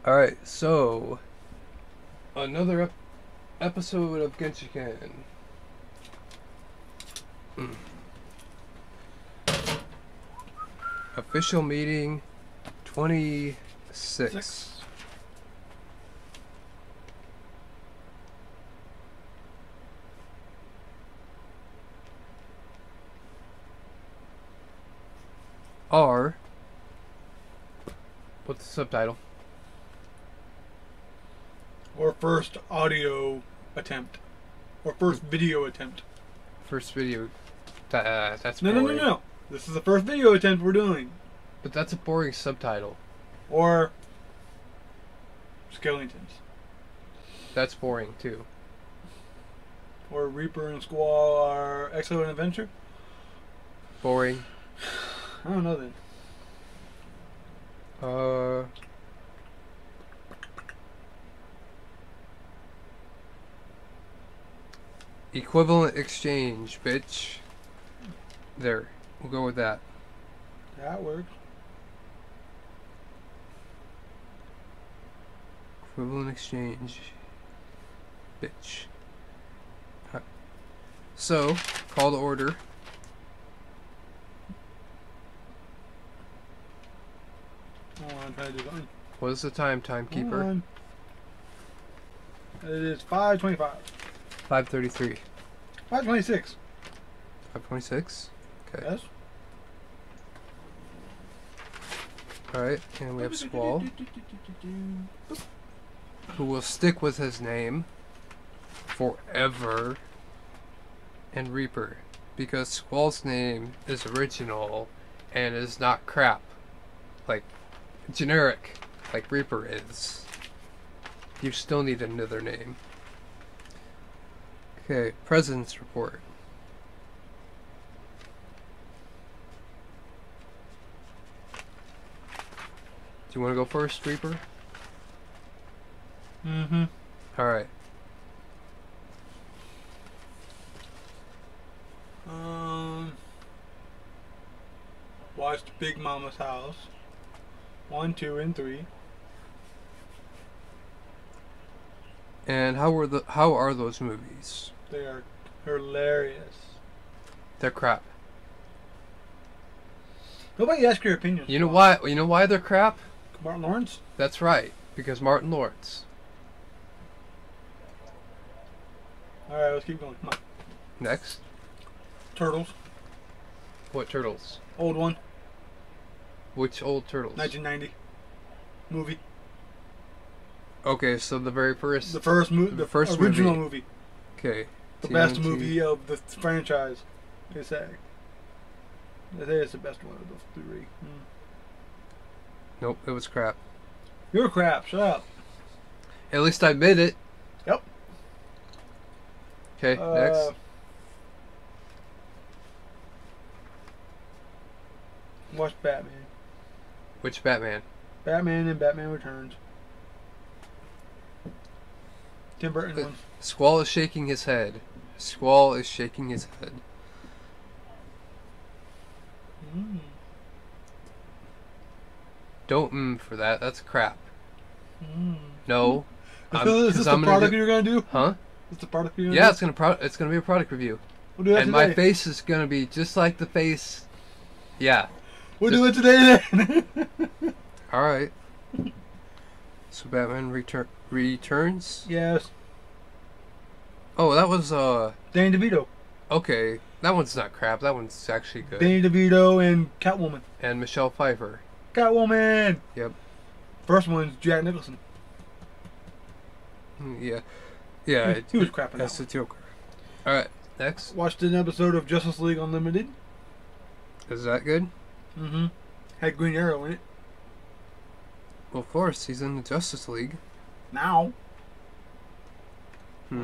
Alright, so another episode of Genshiken. Official meeting 26. R. What's the subtitle? Or first audio attempt. Or first video attempt. First video. That's No, boring. no. This is the first video attempt we're doing. But that's a boring subtitle. Or Skeletons. That's boring too. Or Reaper and Squall are Excellent Adventure. Boring. I don't know then. Equivalent exchange, bitch. There. We'll go with that. That works. Equivalent exchange. Bitch. So, call to order. Oh, I'm trying to do something. What is the time, timekeeper? It is 5:25. 5:33. 5:26. 5:26? Okay. Yes. Alright, and we have Squall, who will stick with his name forever, and Reaper, because Squall's name is original and is not crap, like generic, like Reaper is. You still need another name. Okay, President's Report. Do you want to go first, Reaper? Mm-hmm. Alright. Watched Big Mama's House. 1, 2, and 3. And how are those movies? They are hilarious. They're crap. Nobody asked your opinion. You know why? You know why they're crap? Martin Lawrence? That's right, because Martin Lawrence. Alright, let's keep going. Come on. Next. Turtles. What turtles? Old one. Which old turtles? 1990. Movie. Okay, so the very first. The first movie. The first original movie. movie. Okay. The best movie of the franchise. They say. They say it's the best one of the three. Nope, it was crap. You're crap. Shut up. At least I admit it. Yep. Okay, next. Watch Batman. Which Batman? Batman and Batman Returns. Tim Burton one. Squall is shaking his head. Squall is shaking his head. Don't for that. That's crap. No. Is this the product you're gonna do? Huh? Is the product you're gonna Yeah, do? it's gonna be a product review. We'll do that and today. my face is gonna be just like the face. Yeah. We'll do it today then. All right. So Batman returns. Yes. Oh, that was Danny DeVito. okay. That one's not crap. That one's actually good. Danny DeVito and Catwoman. And Michelle Pfeiffer. Catwoman. Yep. First one's Jack Nicholson. Yeah. Yeah. He was crapping That's out. the Joker. All right. Next. Watched an episode of Justice League Unlimited. Is that good? Mm-hmm. Had Green Arrow in it. Well, of course, he's in the Justice League. Now. Hmm.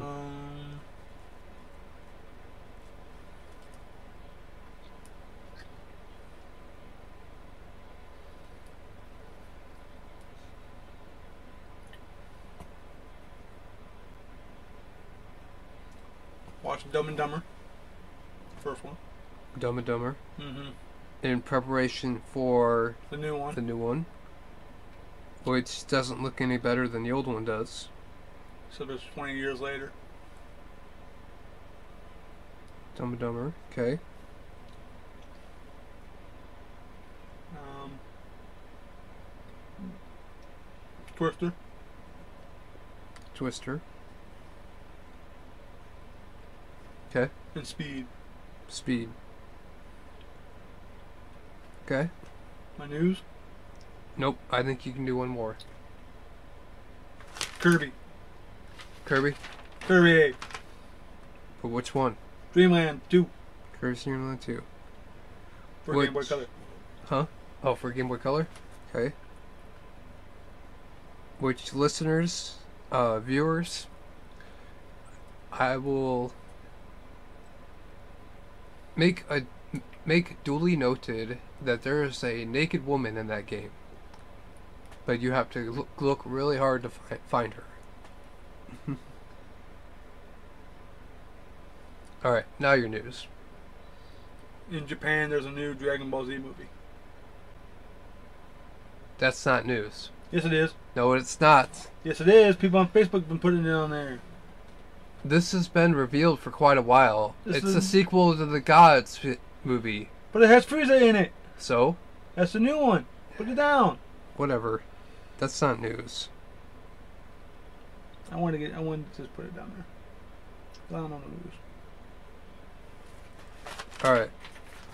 Watched Dumb and Dumber. First one. Dumb and Dumber. Mm-hmm. In preparation for The new one. the new one. which doesn't look any better than the old one does. So it's 20 years later. Dumb and Dumber. Okay. Twister. Twister. Okay. And Speed. Speed. Okay. My news? Nope. I think you can do one more. Kirby. Kirby? Kirby. But which one? Dreamland 2. Kirby Dream Land 2. For Game Boy Color. Huh? Oh, for Game Boy Color? Okay. Which listeners, viewers, I will make duly noted that there is a naked woman in that game, but you have to look really hard to find her. Alright, now your news. In Japan, there's a new Dragon Ball Z movie. That's not news. Yes, it is. No, it's not. Yes, it is. People on Facebook have been putting it on there. This has been revealed for quite a while. This It's is a sequel to the Gods movie. But it has Frieza in it. So? That's the new one. Put it down. Whatever. That's not news. I wanted to just put it down there. I don't know the news. Alright.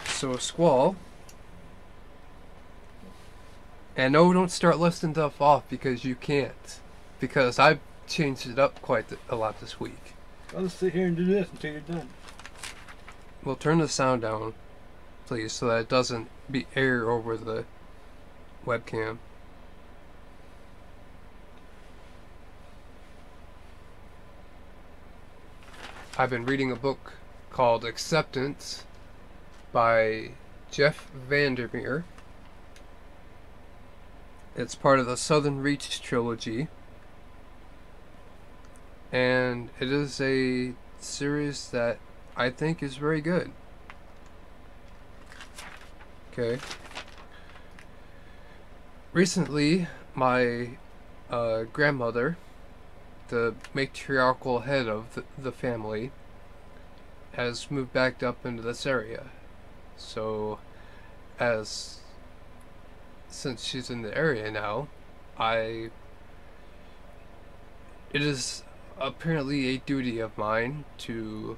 So, Squall. And no, don't start listing stuff off because you can't. Because I've changed it up quite a lot this week. I'll just sit here and do this until you're done. Well, turn the sound down, please, so that it doesn't be air over the webcam. I've been reading a book called Acceptance by Jeff Vandermeer. It's part of the Southern Reach trilogy. And it is a series that I think is very good. Okay. Recently, my grandmother, the matriarchal head of the family, has moved back up into this area. So, since she's in the area now, it is apparently a duty of mine to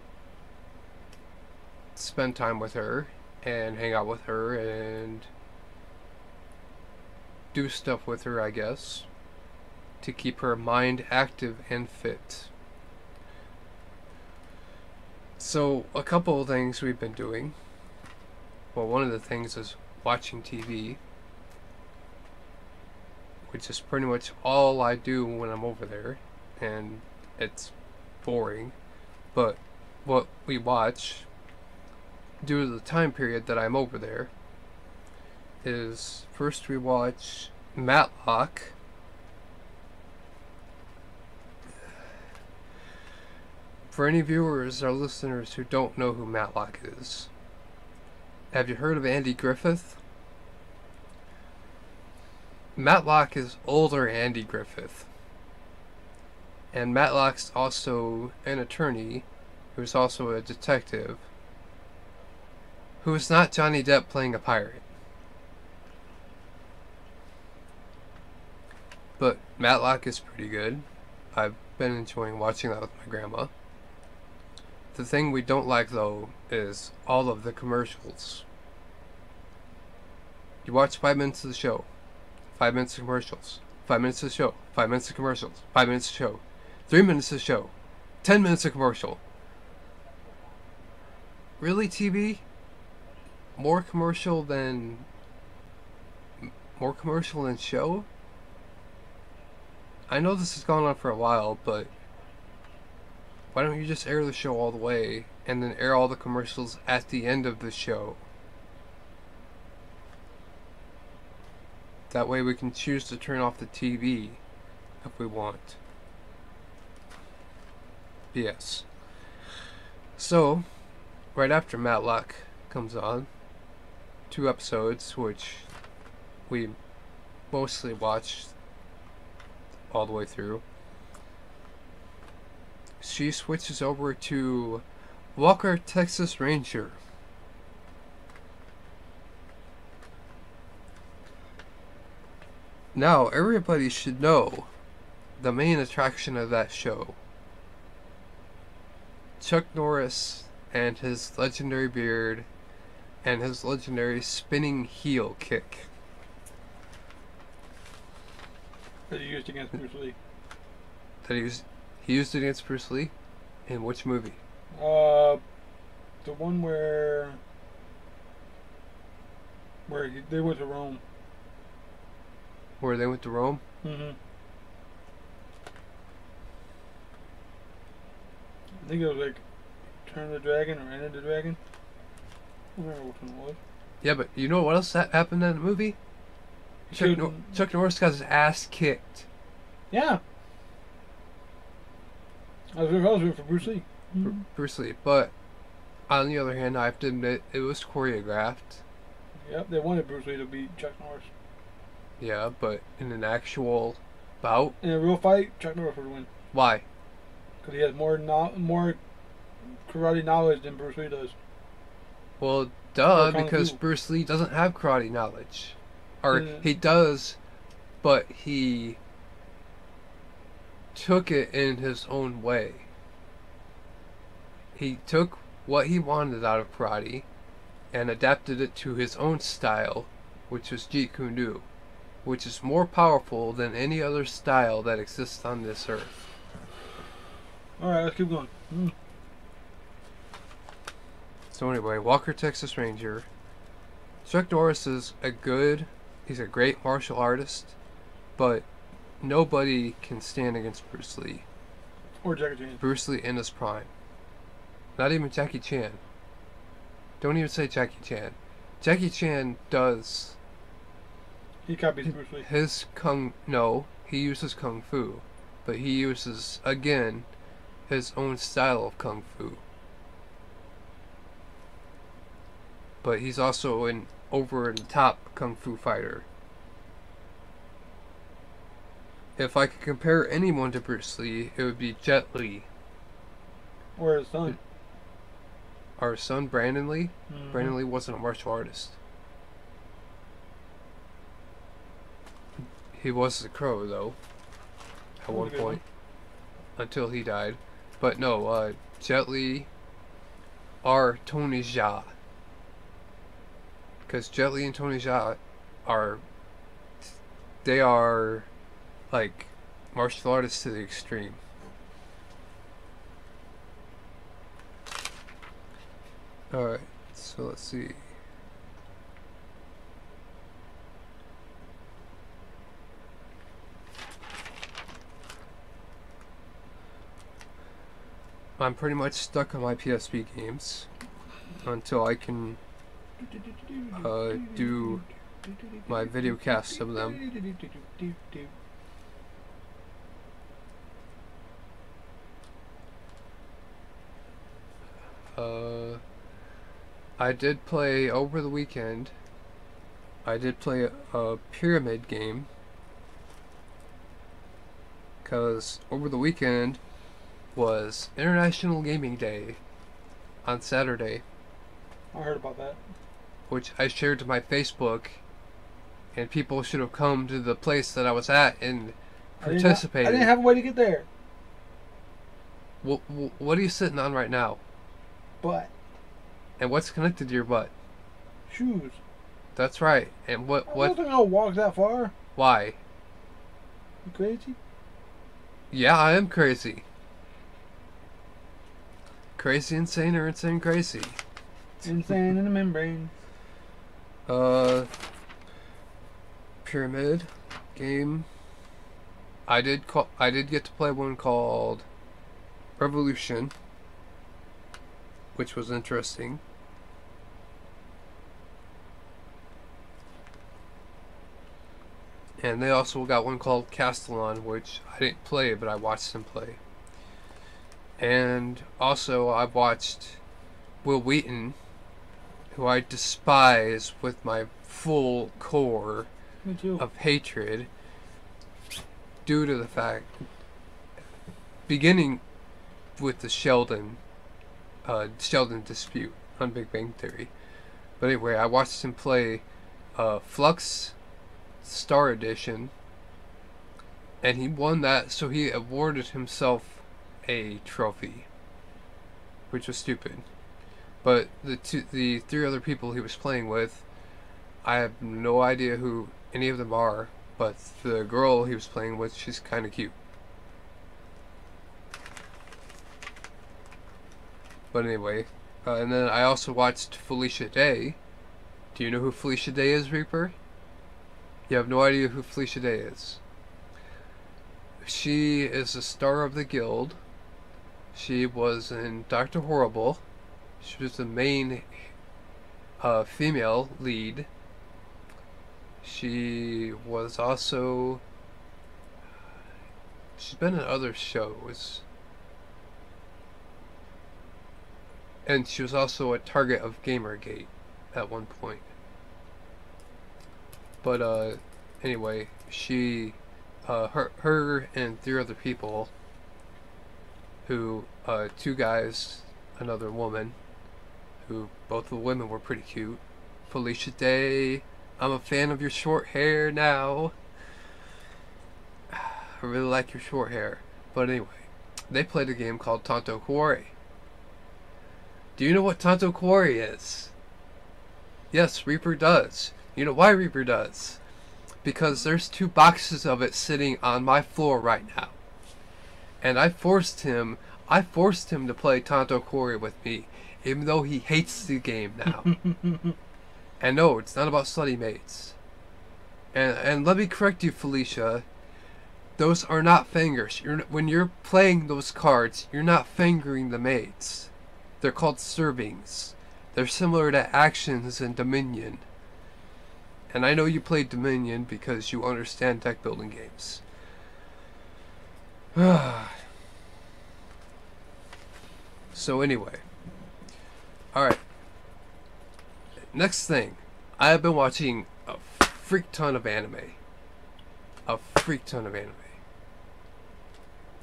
spend time with her and hang out with her and do stuff with her, I guess, to keep her mind active and fit. So, a couple of things we've been doing. Well, one of the things is watching TV, which is pretty much all I do when I'm over there, and it's boring. But what we watch, due to the time period that I'm over there, is first we watch Matlock. For any viewers or listeners who don't know who Matlock is, have you heard of Andy Griffith? Matlock is older Andy Griffith. And Matlock's also an attorney, who's also a detective, who is not Johnny Depp playing a pirate. But Matlock is pretty good. I've been enjoying watching that with my grandma. The thing we don't like, though, is all of the commercials. You watch 5 minutes of the show, 5 minutes of commercials, 5 minutes of the show, 5 minutes of commercials, 5 minutes of show, 3 minutes of show, 10 minutes of commercial. Really, TV? More commercial than show? I know this has gone on for a while, but why don't you just air the show all the way and then air all the commercials at the end of the show? That way we can choose to turn off the TV if we want. Yes. So, right after Matlock comes on, 2 episodes which we mostly watched all the way through. She switches over to Walker, Texas Ranger. Now, everybody should know the main attraction of that show. Chuck Norris and his legendary beard and his legendary spinning heel kick. That he used against Bruce Lee. That he used it against Bruce Lee? In which movie? The one they went to Rome. Where they went to Rome? Mm-hmm. I think it was like Turn of the Dragon or Enter the Dragon. I don't remember which one it was. Yeah, but you know what else happened in the movie? Chuck Norris got his ass kicked. Yeah. I was rooting for Bruce Lee. Bruce Lee. But, on the other hand, I have to admit, it was choreographed. Yep, they wanted Bruce Lee to beat Chuck Norris. Yeah, but in an actual bout? In a real fight, Chuck Norris would win. Why? Because he has more karate knowledge than Bruce Lee does. Well, duh, Kung because Fu. Bruce Lee doesn't have karate knowledge. Or, Yeah. he does, but he took it in his own way. He took what he wanted out of karate and adapted it to his own style, which was Jeet Kune Do, which is more powerful than any other style that exists on this earth. Alright, let's keep going. So anyway, Walker, Texas Ranger. Chuck Norris is he's a great martial artist, but nobody can stand against Bruce Lee. Or Jackie Chan. Bruce Lee in his prime. Not even Jackie Chan. Don't even say Jackie Chan. Jackie Chan does He copies Bruce Lee. he uses Kung Fu, but he uses, again, his own style of Kung Fu. But he's also an over-the-top Kung Fu fighter. If I could compare anyone to Bruce Lee, it would be Jet Li. Or his son. Our son, Brandon Lee. Mm-hmm. Brandon Lee wasn't a martial artist. He was a crow, though, at one Okay. point, until he died. But no, Jet Li are Tony Jaa. Because Jet Li and Tony Jaa are like martial artists to the extreme. Alright, so let's see. I'm pretty much stuck on my PSP games until I can do my video casts of them. I did play over the weekend. I did play a pyramid game. Because over the weekend was International Gaming Day on Saturday, I heard about that. which I shared to my Facebook, and people should have come to the place that I was at and participated. I didn't have a way to get there. What are you sitting on right now? But And what's connected to your butt? shoes. That's right. And I what? wasn't gonna walk that far. Why? You crazy? Yeah, I am crazy. Crazy insane or insane crazy? Insane in the membrane. Pyramid game. I did get to play one called Revolution, which was interesting. And they also got one called Castellon, which I didn't play, but I watched them play. And also I watched Will Wheaton, who I despise with my full core Me too. of hatred. due to the fact, beginning with the Sheldon dispute on Big Bang Theory. But anyway, I watched him play Flux Star Edition, and he won that, so he awarded himself a trophy, which was stupid. But the three other people he was playing with, I have no idea who any of them are, but the girl he was playing with, she's kind of cute. But anyway, and then I also watched Felicia Day. Do you know who Felicia Day is, Reaper? You have no idea who Felicia Day is. She is a star of the guild. She was in Dr. Horrible. She was the main female lead. She was also... She's been in other shows. And she was also a target of Gamergate at one point. But anyway, she, her and three other people, who, two guys, another woman, who both of the women were pretty cute. Felicia Day, I'm a fan of your short hair now. I really like your short hair. But anyway, they played a game called Tanto Cuore. Do you know what Tanto Cuore is? Yes, Reaper does. You know why Reaper does? Because there's 2 boxes of it sitting on my floor right now. And I forced him to play Tanto Cuore with me, even though he hates the game now. And no, it's not about slutty mates. And let me correct you, Felicia. Those are not fingers. When you're playing those cards, you're not fingering the mates. They're called servings. They're similar to actions in Dominion. And I know you played Dominion because you understand deck building games. So anyway. Alright. Next thing. I have been watching a freak ton of anime. A freak ton of anime.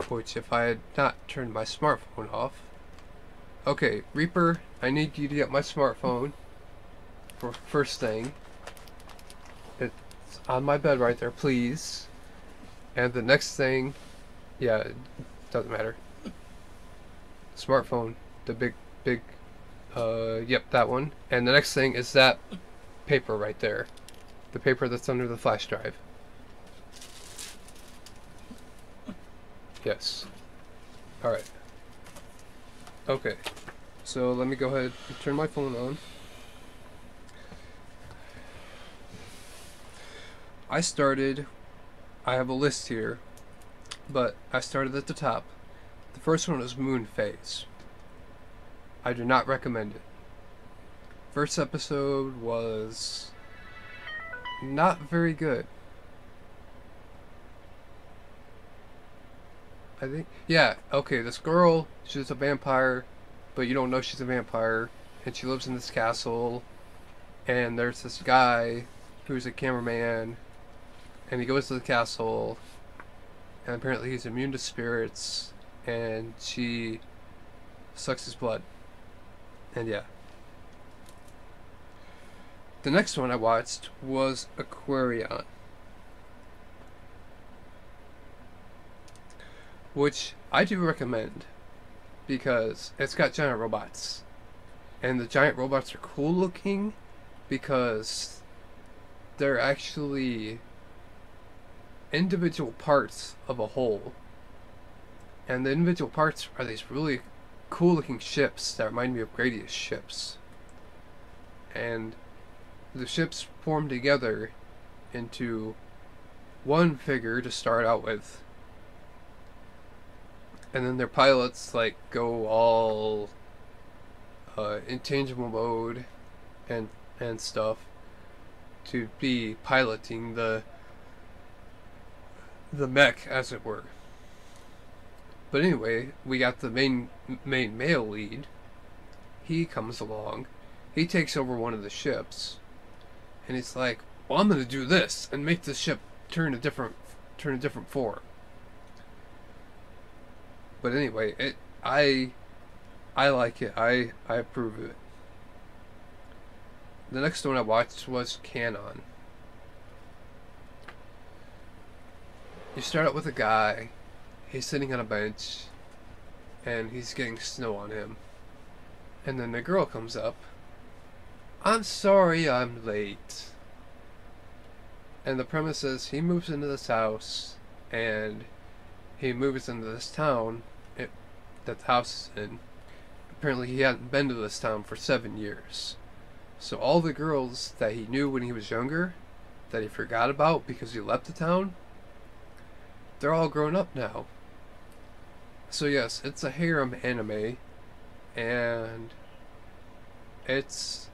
Which, if I had not turned my smartphone off... Okay, Reaper, I need you to get my smartphone. For first thing. It's on my bed right there, please. And the next thing... Yeah, it doesn't matter. Smartphone. The big... Yep, that one. And the next thing is that paper right there. The paper that's under the flash drive. Yes. Alright. Okay. So let me go ahead and turn my phone on. I have a list here, but I started at the top. The first one was Moon Phase. I do not recommend it. First episode was not very good. I think, yeah, okay, this girl, she's a vampire, but you don't know she's a vampire, and she lives in this castle, and there's this guy who's a cameraman, and he goes to the castle, and apparently he's immune to spirits, and she sucks his blood. And yeah. The next one I watched was Aquarion, which I do recommend because it's got giant robots, and the giant robots are cool looking because they're actually individual parts of a whole, and the individual parts are these really cool looking ships that remind me of Gradius ships, and the ships form together into one figure to start out with, and then their pilots like go all intangible mode and stuff to be piloting the mech, as it were. But anyway, we got the main male lead. He comes along. He takes over one of the ships, and he's like, "Well, I'm gonna do this and make the ship turn a different form." But anyway, I like it. I approve of it. The next one I watched was Canon. You start out with a guy. He's sitting on a bench, and he's getting snow on him. And then the girl comes up. I'm sorry I'm late. And the premise is he moves into this house, and he moves into this town that the house is in. Apparently he hadn't been to this town for 7 years. So all the girls that he knew when he was younger, that he forgot about because he left the town, they're all grown up now. So yes, it's a harem anime, and it's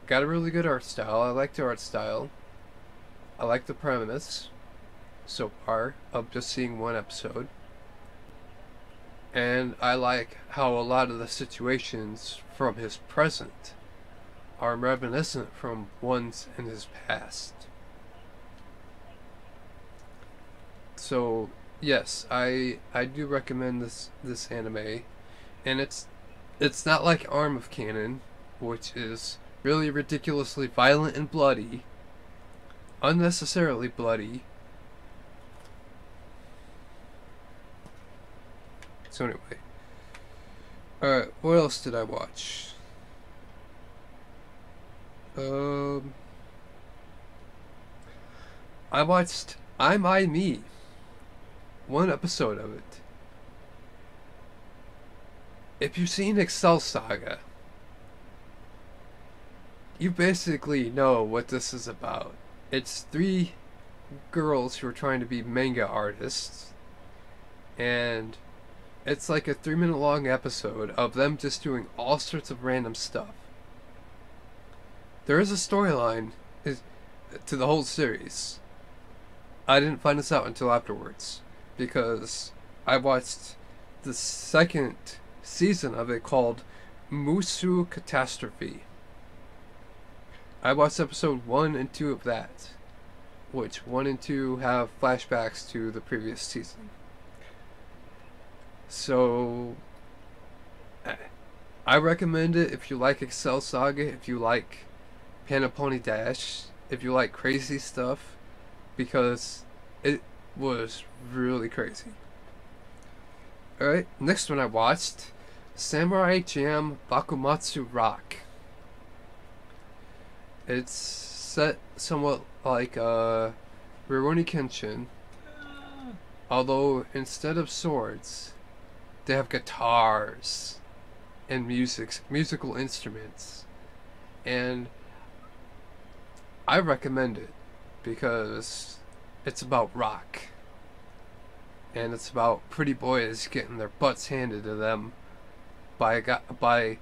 got a really good art style. I like the art style. I like the premise so far of just seeing one episode. And I like how a lot of the situations from his present are reminiscent from ones in his past. So yes, I do recommend this anime, and it's not like Arm of Cannon, which is really ridiculously violent and bloody, unnecessarily bloody. So anyway, alright, what else did I watch? I watched I Me, one episode of it. If you've seen Excel Saga, you basically know what this is about. It's 3 girls who are trying to be manga artists, and it's like a 3-minute long episode of them just doing all sorts of random stuff. There is a storyline to the whole series. I didn't find this out until afterwards, because I watched the second season of it called Musu Catastrophe. I watched episode 1 and 2 of that, which 1 and 2 have flashbacks to the previous season. So I recommend it if you like Excel Saga, if you like Panapony Dash, if you like crazy stuff, because it was really crazy. Alright, next one I watched, Samurai Jam Bakumatsu Rock. It's set somewhat like Rurouni Kenshin, although instead of swords, they have guitars and musical instruments. And I recommend it because it's about rock, and it's about pretty boys getting their butts handed to them by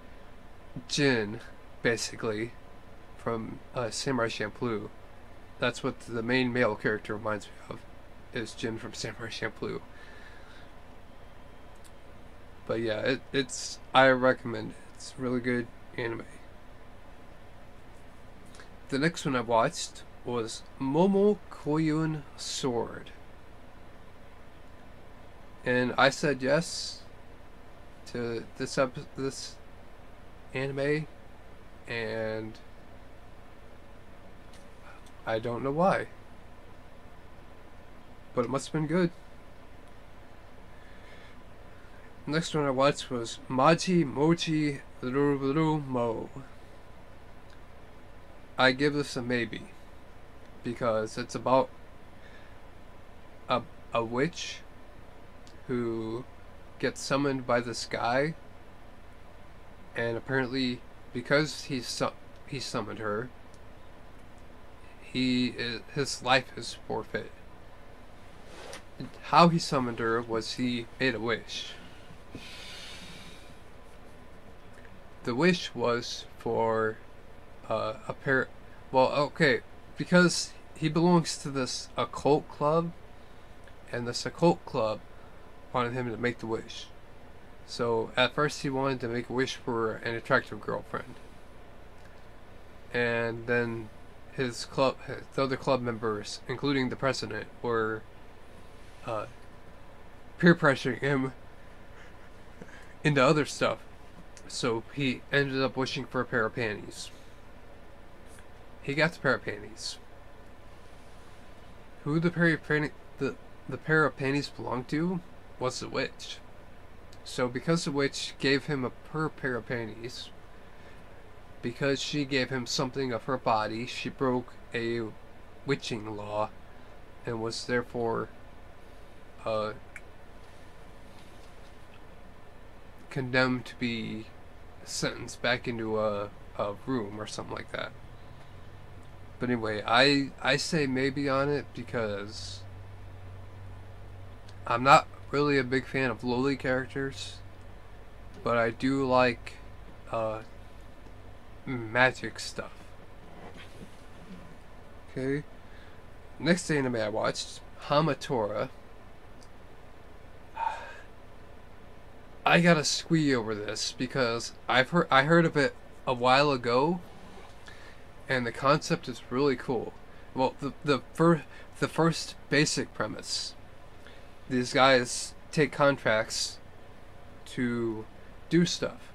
Jin, basically, from Samurai Champloo. That's what the main male character reminds me of, is Jin from Samurai Champloo. But yeah, I recommend it. It's a really good anime. The next one I watched was Momo Koyun Sword. And I said yes to this anime, and I don't know why, but it must have been good. Next one I watched was Maji Mochi Ruru Mo. I give this a maybe, because it's about a witch who gets summoned by this guy, and apparently because he summoned her, his life is forfeit. How he summoned her was he made a wish. The wish was for a pair. Well, okay, because he belongs to this occult club, and this occult club wanted him to make the wish. So at first he wanted to make a wish for an attractive girlfriend, and then the other club members, including the president, were peer pressuring him into other stuff. So he ended up wishing for a pair of panties. He got the pair of panties. Who the pair of panties belonged to was the witch. So because the witch gave him her pair of panties, because she gave him something of her body, she broke a witching law and was therefore condemned to be sentenced back into a room or something like that. But anyway, I say maybe on it because I'm not really a big fan of lowly characters, but I do like magic stuff. Okay. Next anime I watched, Hamatora. I gotta squee over this because I heard of it a while ago, and the concept is really cool. Well, the first basic premise: these guys take contracts to do stuff.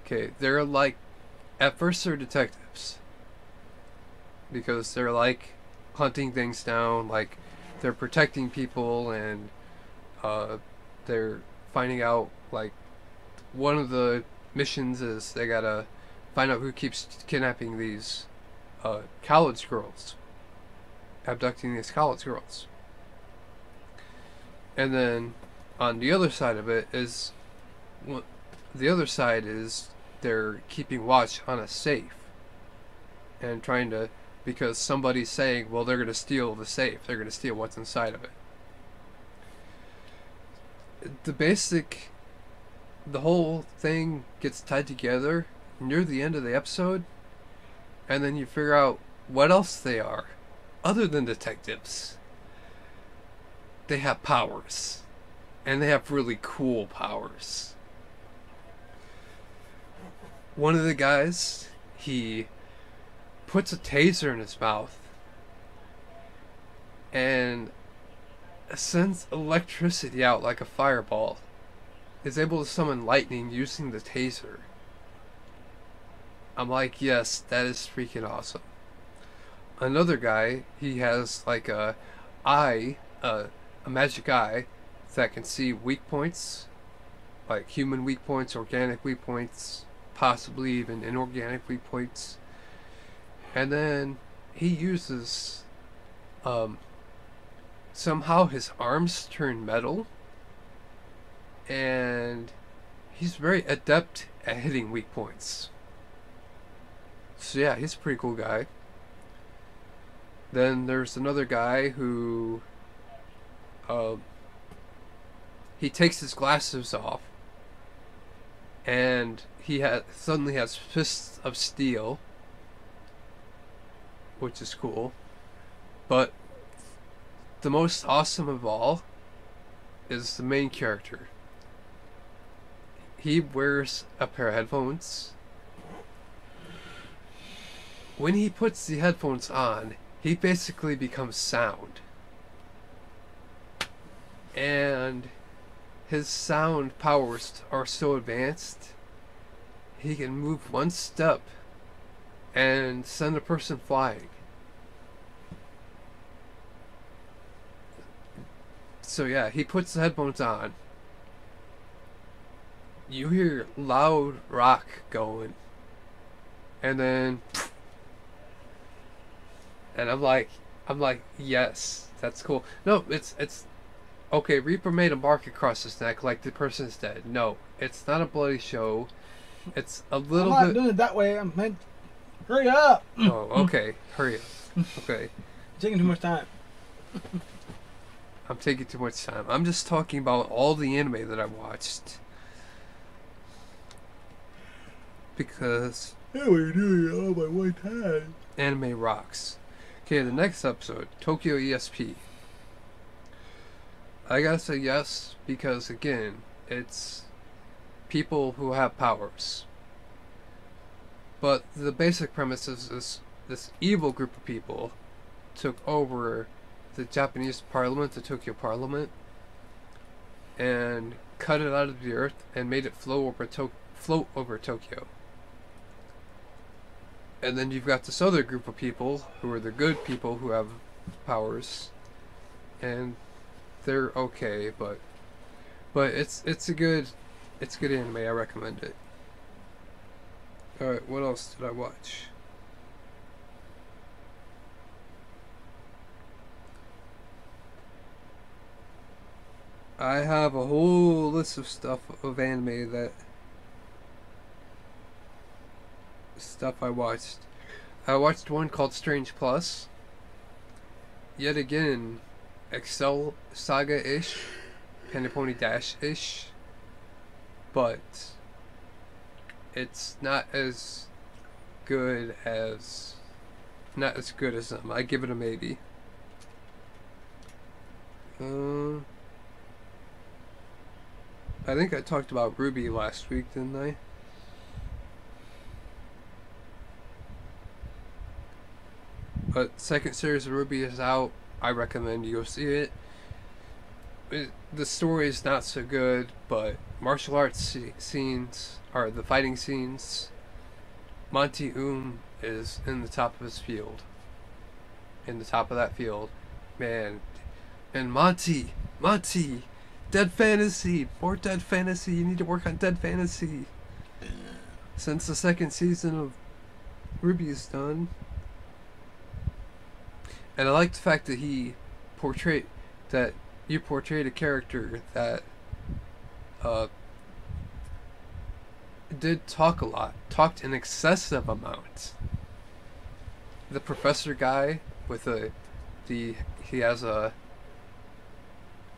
Okay, they're like, at first they're detectives because they're like hunting things down, like they're protecting people, and they're finding out, like, one of the missions is they gotta find out who keeps kidnapping these college girls, abducting these college girls. And then on the other side of it is, the other side is they're keeping watch on a safe and trying to, because somebody's saying, well, they're gonna steal the safe, they're gonna steal what's inside of it. The whole thing gets tied together near the end of the episode, and then you figure out what else they are other than detectives. They have powers, and they have really cool powers. One of the guys, he puts a taser in his mouth and sends electricity out like a fireball. Is able to summon lightning using the taser. I'm like, yes, that is freaking awesome. Another guy, he has like a magic eye that can see weak points, like human weak points, organic weak points, possibly even inorganic weak points. And then he uses somehow his arms turn metal, and he's very adept at hitting weak points. So yeah, he's a pretty cool guy. Then there's another guy who he takes his glasses off, and he suddenly has fists of steel, which is cool. But the most awesome of all is the main character. He wears a pair of headphones. When he puts the headphones on, he basically becomes sound. And his sound powers are so advanced, he can move one step and send a person flying. So yeah, he puts the headphones on. You hear loud rock going, and then, and I'm like, yes, that's cool. No, it's okay. Reaper made a mark across his neck, like the person's dead. No, it's not a bloody show. It's a little I'm bit. not doing it that way. I'm meant. Hurry up! Oh, okay. Hurry up. Okay. You're taking too much time. I'm taking too much time. I'm just talking about all the anime that I watched. Because How are you doing it all by one time? anime rocks. Okay, the next episode, Tokyo ESP. I gotta say yes, because again, it's people who have powers. But the basic premise is this evil group of people took over the Japanese parliament, the Tokyo parliament, and cut it out of the earth and made it float over Tokyo. And then you've got this other group of people who are the good people who have powers, and they're okay, but it's a good anime. I recommend it. All right, what else did I watch? I have a whole list of anime I watched. I watched one called Strange Plus. Yet again, Excel Saga-ish, Panapony Dash-ish, but it's not as good as them. I give it a maybe. I think I talked about Ruby last week, didn't I? But second series of Ruby is out. I recommend you go see it. The story is not so good, but martial arts scenes, or the fighting scenes, Monty is in the top of his field. In the top of that field. Man. And Monty! Dead Fantasy! More Dead Fantasy! You need to work on Dead Fantasy! Since the second season of Ruby is done. And I like the fact that you portrayed a character that did talk a lot, talked an excessive amount. The professor guy with he has a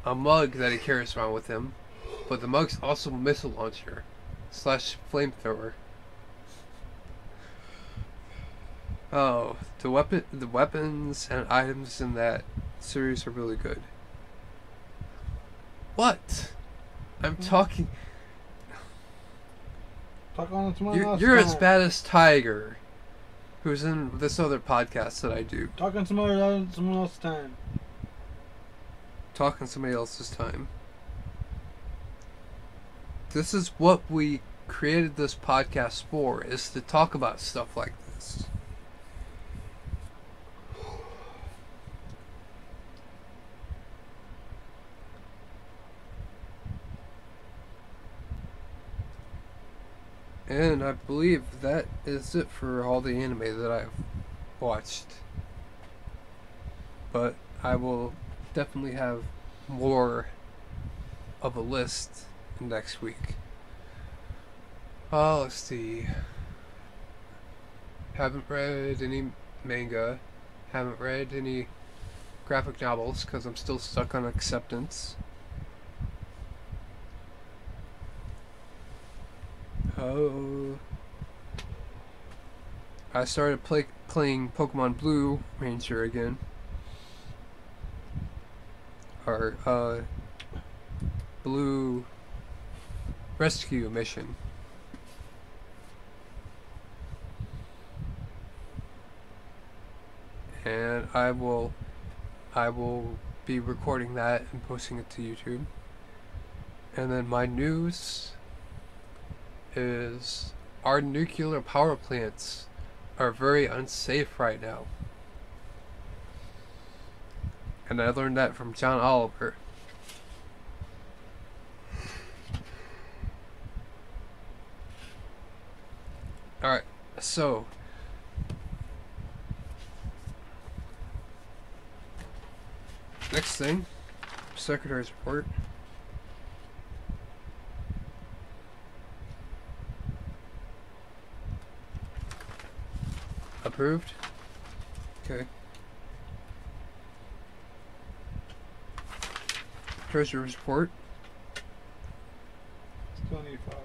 mug that he carries around with him, but the mug's also a missile launcher / flamethrower. Oh, the weapons and items in that series are really good. What? I'm talking. Talk on someone else. You're as bad as Tiger, who's in this other podcast that I do. Talk on someone else's time. Talking somebody else's time. This is what we created this podcast for, is to talk about stuff like this. And I believe that is it for all the anime that I've watched. But I will definitely have more of a list next week. Let's see. Haven't read any manga. Haven't read any graphic novels because I'm still stuck on Acceptance. Oh. I started playing Pokemon Blue Ranger again. Or, Blue Rescue Mission. And I will be recording that and posting it to YouTube. And then my news is our nuclear power plants are very unsafe right now. And I learned that from John Oliver. Alright, so next thing, Secretary's report. Approved? Okay. Treasurer's report. Still need 5.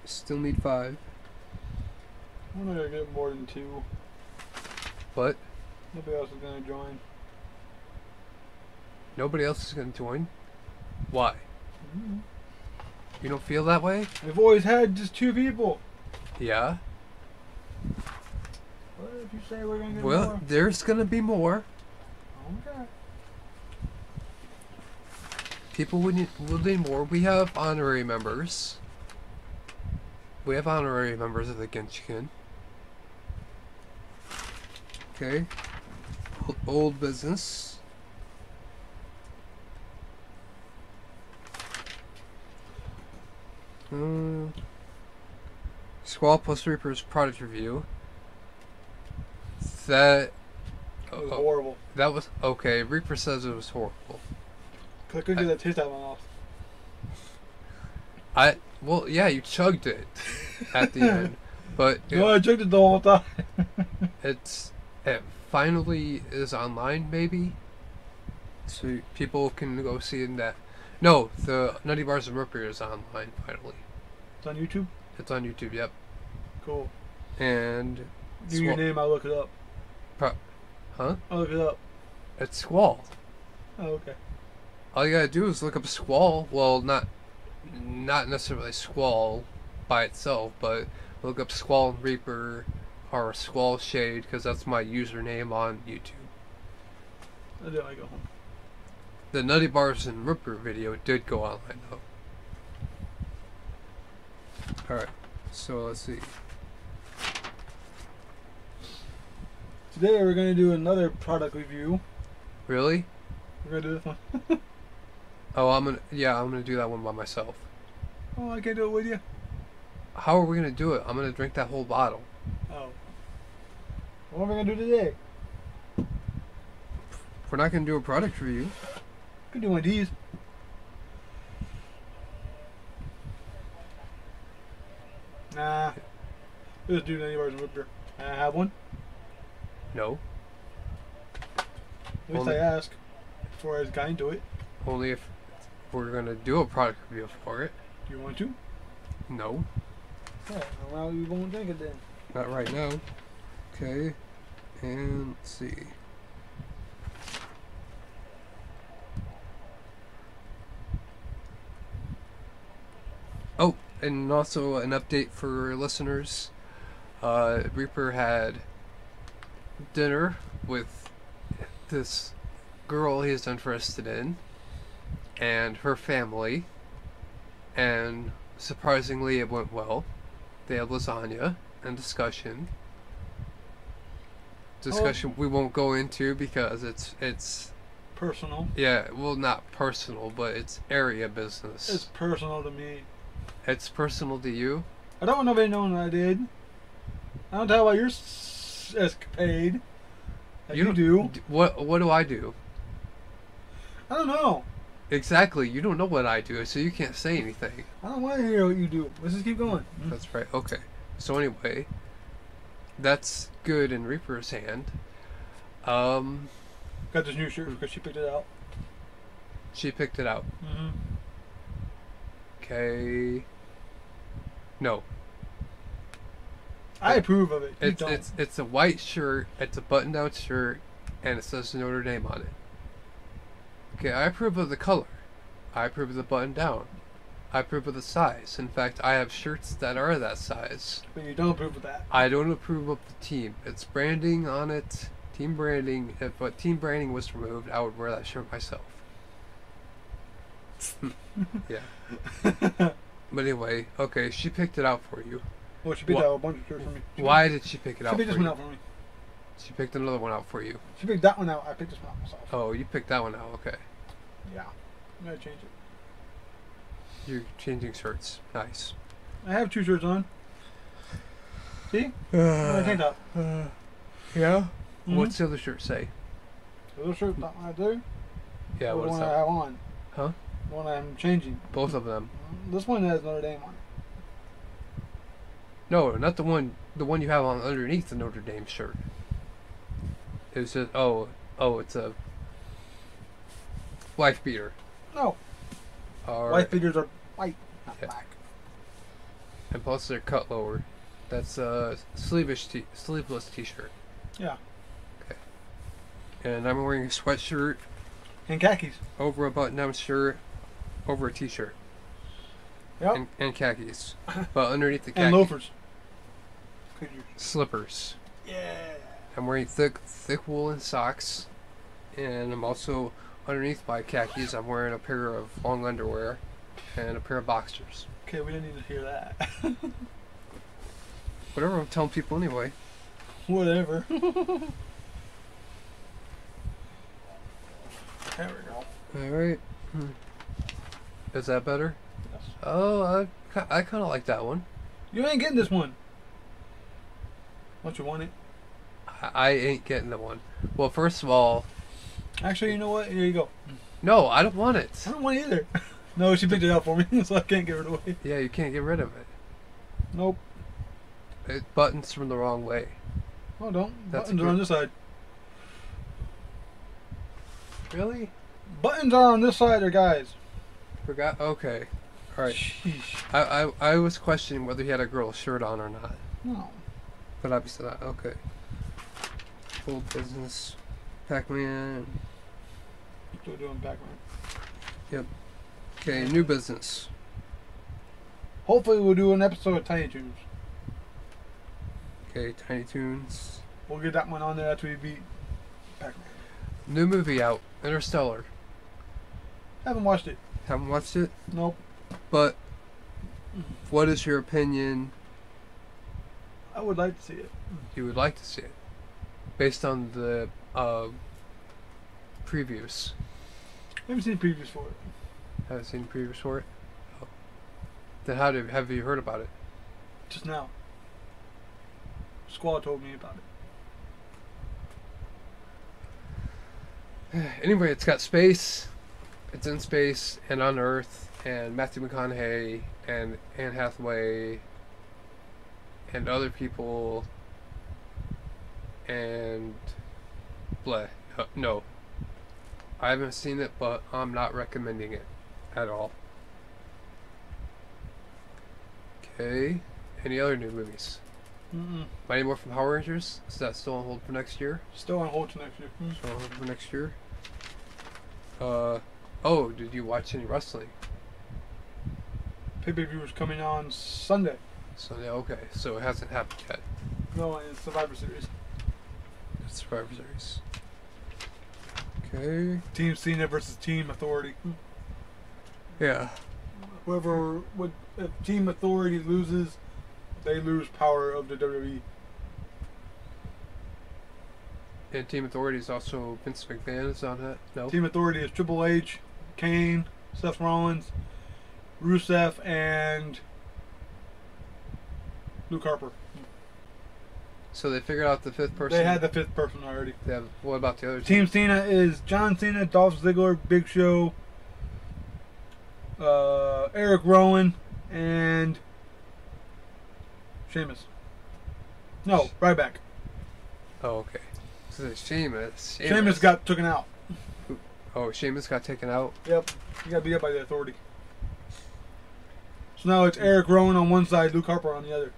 Still need 5. I'm not gonna get more than 2. What? Nobody else is gonna join. Nobody else is going to join? Why? Mm-hmm. You don't feel that way? We've always had just 2 people. Yeah. What if you say we're gonna get Well, more? there's going to be more. Okay. People would need more. We have honorary members. We have honorary members of the Genshiken. Okay. Old business. Squall plus Reaper's product review. That It was horrible. That was okay. Reaper says it was horrible. Cause I couldn't get that taste out of my mouth. Well, yeah, you chugged it at the end, but No, I checked it the whole time. it finally is online, maybe, so people can go see it. That no, the Nutty Bars and Ripper is online finally. It's on YouTube? It's on YouTube. Yep. Cool. And Give me your name, I'll look it up. Huh? I'll look it up. It's Squall. Oh, okay. All you gotta do is look up Squall. Well, not necessarily Squall by itself, but look up Squall and Reaper or Squall Shade, because that's my username on YouTube. I do. I go home. The Nutty Bars and Ripper video did go online though. Alright, so let's see. Today we're going to do another product review. Really? We're going to do this one. Oh, I'm gonna do that one by myself. Oh, I can't do it with you? How are we gonna do it? I'm gonna drink that whole bottle. Oh. What are we going to do today? We're not gonna do a product review. Could do one of these. Nah. Let's do Nutty Bars and Ripper. I have one. No. At least I asked before I got into it. Only if we're gonna do a product review for it. Do you want to? No. Yeah, well, we won't drink it then. Not right now. Okay. And let's see. Oh, and also an update for listeners. Reaper had dinner with this girl he's interested in and her family, and surprisingly it went well. They had lasagna and discussion we won't go into because it's personal. Yeah, well, not personal, but it's area business. It's personal to me. It's personal to you? I don't want nobody knowing what I did. I don't tell about your escapade. You do. What do I do? I don't know. Exactly. You don't know what I do, so you can't say anything. I don't want to hear what you do. Let's just keep going. That's right. Okay. So anyway, that's good in Reaper's hand. Got this new shirt because she picked it out. She picked it out. Mm-hmm. Okay. No. I approve of it. It's a white shirt. It's a button-down shirt, and it says Notre Dame on it. Okay, I approve of the color. I approve of the button-down. I approve of the size. In fact, I have shirts that are that size. But you don't approve of that. I don't approve of the team. It's branding on it. Team branding. If team branding was removed, I would wear that shirt myself. Yeah. But anyway, okay, she picked it out for you. Well, she picked out a bunch of shirts for me. Why did she pick it out for you? She picked this one out for me. She picked another one out for you. She picked that one out. I picked this one out myself. Oh, you picked that one out. Okay. Yeah. I'm going to change it. You're changing shirts. Nice. I have two shirts on. See? I tank top. Yeah? Mm-hmm. What's the other shirt say? The other shirt right there? Yeah, the what's one that? I have on. Huh? The one I'm changing. Both of them. This one has Notre Dame on it. No, not the one you have on underneath the Notre Dame shirt. It was just, it's a wife beater. No. Wife beaters are white, not black. And plus they're cut lower. That's a sleeveless t-shirt. Yeah. Okay. And I'm wearing a sweatshirt. And khakis. Over a button-down shirt. Over a t-shirt. Yep. And khakis. But underneath the khakis. And loafers. Slippers. Yeah. I'm wearing thick woolen socks. And I'm also underneath my khakis, I'm wearing a pair of long underwear and a pair of boxers. Okay, we didn't need to hear that. Whatever I'm telling people anyway. Whatever. There we go. Alright. Is that better? Yes. Oh, I kind of like that one. You ain't getting this one. Don't you want it? I ain't getting the one. Well, first of all... Actually, you know what? Here you go. No, I don't want it. I don't want it either. No, she picked it up for me, so I can't give it away. Yeah, you can't get rid of it. Nope. It buttons from the wrong way. Oh, don't. That's Buttons are on this side. Really? Buttons are on this side, or guys. Forgot? Okay. Alright. Sheesh. I was questioning whether he had a girl's shirt on or not. No. But obviously not. Okay. Old business. Pac-Man. Still doing Pac-Man. Yep. Okay, new business. Hopefully we'll do an episode of Tiny Toons. Okay, Tiny Toons. We'll get that one on there after we beat Pac-Man. New movie out. Interstellar. Haven't watched it. Haven't watched it? Nope. But what is your opinion? I would like to see it. You would like to see it. Based on the previews. I haven't seen previews for it. Haven't seen previews for it? Oh. Then have you heard about it? Just now. Squaw told me about it. Anyway, it's got space. It's in space and on Earth, and Matthew McConaughey and Anne Hathaway and other people and bleh. No. I haven't seen it, but I'm not recommending it at all. Okay. Any other new movies? Any more from Power Rangers? Is that still on hold for next year? Still on hold for next year. Still on hold for next year? Oh, did you watch any wrestling? Pay-per-view is coming on Sunday. Sunday, okay. So it hasn't happened yet. No, it's Survivor Series. It's Survivor Series. Okay. Team Cena versus Team Authority. Yeah. Whoever would, if Team Authority loses, they lose power of the WWE. And Team Authority is also Vince McMahon is on that? No? Team Authority is Triple H, Kane, Seth Rollins, Rusev, and Luke Harper. So they figured out the fifth person? They had the fifth person already. What about the other Team Cena is John Cena, Dolph Ziggler, Big Show, Eric Rowan, and Sheamus. No, Ryback. Oh, okay. So it's Sheamus. Sheamus got taken out. Oh, Sheamus got taken out? Yep. He got beat up by the Authority. So now it's Eric Rowan on one side, Luke Harper on the other.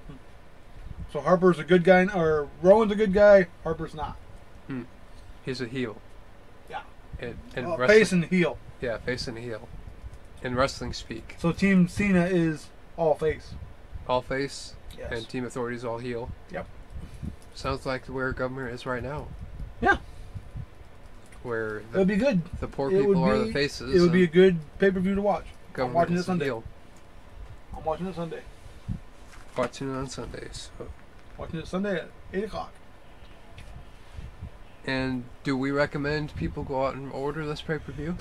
So Harper's a good guy, or Rowan's a good guy, Harper's not. He's a heel. Yeah. And face and heel. Yeah, face and heel. In wrestling speak. So Team Cena is all face. All face? Yes. And Team Authority is all heel? Yep. Sounds like where government is right now. Yeah. Where It would be good. the poor people are the faces. It would be a good pay-per-view to watch. I'm Government watching is it the Sunday. heel. I'm watching it Sunday. Watching it on Sundays. So. Watching it Sunday at 8 o'clock. And do we recommend people go out and order this pay-per-view?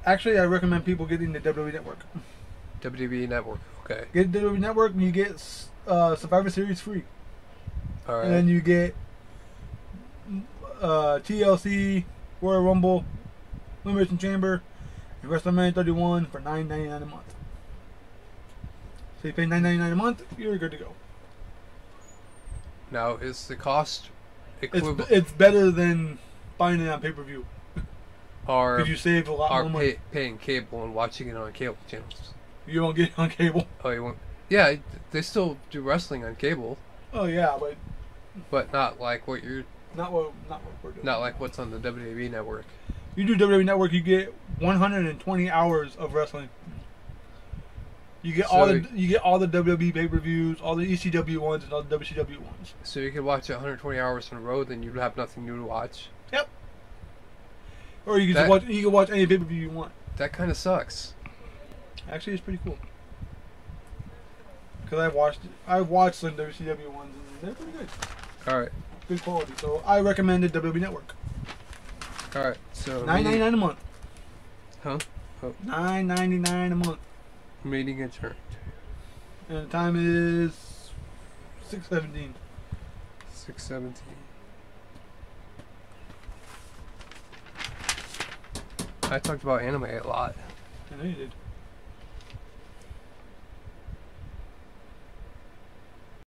Actually, I recommend people getting the WWE Network. WWE Network, okay. Get the WWE Network and you get Survivor Series free. Alright. And then you get TLC, Royal Rumble, Elimination Chamber, and WrestleMania 31 for $9.99 a month. So you pay $9.99 a month, you're good to go. Now, is the cost equivalent? It's better than buying it on pay-per-view. Because you save a lot more money. paying cable and watching it on cable channels. You won't get it on cable. Oh, you won't? Yeah, they still do wrestling on cable. Oh yeah, but not like what you're. Not what we're doing. Not like what's on the WWE Network. You do WWE Network, you get 120 hours of wrestling. You get all the WWE pay-per-views, all the ECW ones, and all the WCW ones. So you could watch it 120 hours in a row, then you'd have nothing new to watch. Yep. Or you can just watch. You can watch any pay-per-view you want. That kind of sucks. Actually, it's pretty cool. Because I've watched some WCW ones and they're pretty good. All right. Good quality. So I recommend the WWE Network. All right. So $9.99 a month. Huh? Oh. $9.99 a month. Meeting adjourned. And the time is 6:17. 6:17. I talked about anime a lot. I know you did.